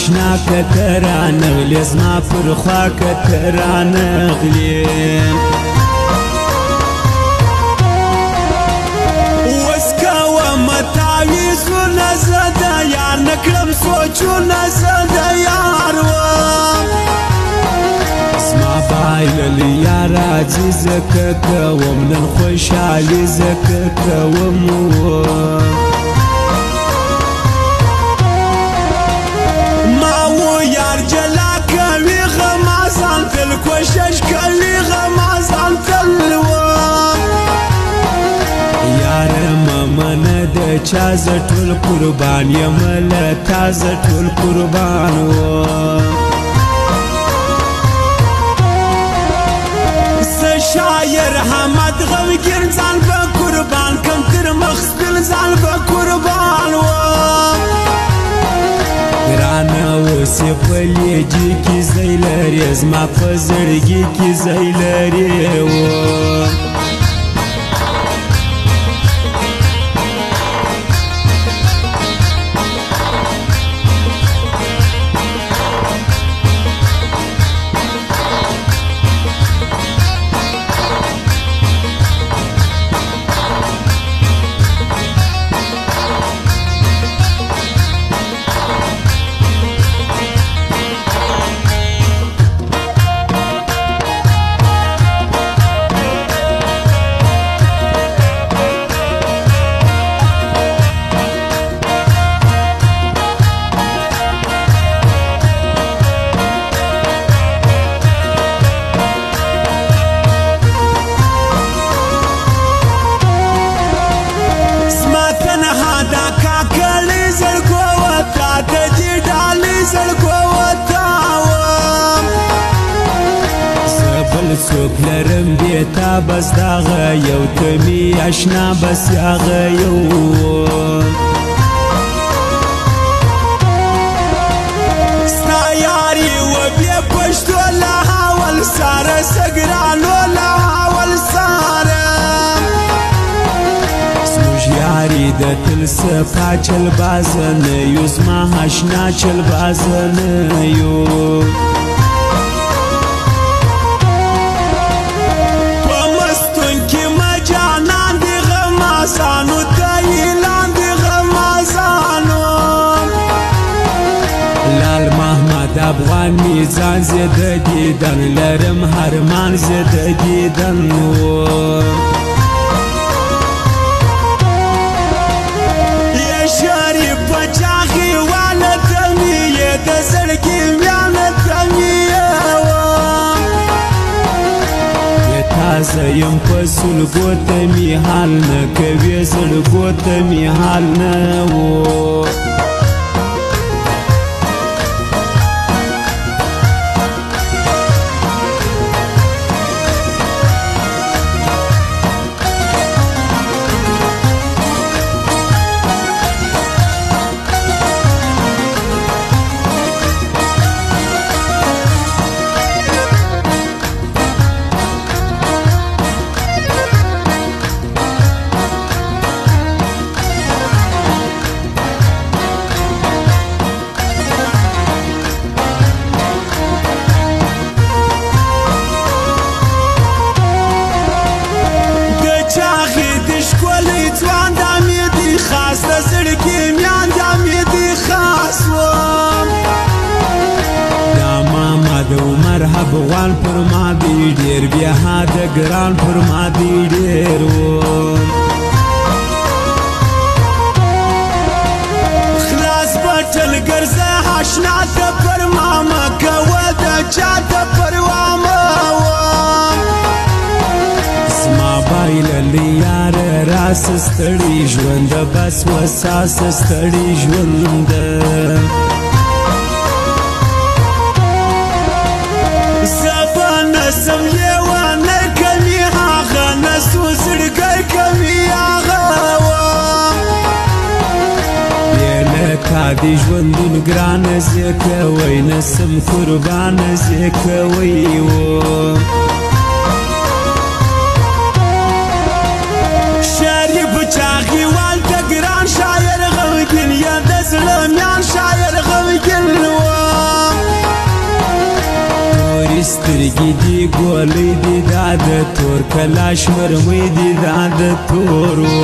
اشنا كترانه غليز ما فرخوا كترانه غليم وسكوا متاويز ونزد يار نكرم سوچو نزد يار اسمع بايل ليار عزيزك ومن الخوش علي زكك ومو الكوشش كلي غمازان تلوام يار ماما ند چازت القربان يمل تازت القربان شاعر حمد غمگیر زان بقربان كم تر مخبل زان بقربان گرانه وسی پلیجی کی زیلری از ما پزرگی کی زیلری سوک لرم بیتا بس داغه یو تمی اشنا بس یاغه یو ستا یاری و بیا پشتو لحاول ساره سگرانو لحاول ساره سموش یاری ده تل سپا چل بازن یو زما اشنا چل بازن یو غمازانو دایلان دی غمازانو لال محمد افغان میزان زده دیدن لرم هرمان زده دیدن یه شریف بچاقی والدمیه دزرگی میانتمیه تازه یم په سلګو ته می حال نه کوي زړګو ته می حال نه و افغان پر ما دی ډیر بیا د ګران پر ما دی ډیر خلاص بټل ګرځه آشنا ته پر ما مکوه د چا ته پروا مه اسما بایل لیار راس ستړي ژوند بس وساس ستړي ژوند سم لیوانه کمی آغا نسو زرگر کمی آغا بیله تا دی جوندون گران زیکوی نسم قربان زیکوی شاری بچاقی والتا گران شایر غمگین یا دزلمیان شایر غمگین سترګې دي ګولۍ دي دا د تور کلاش مرمۍ دي دا د تورو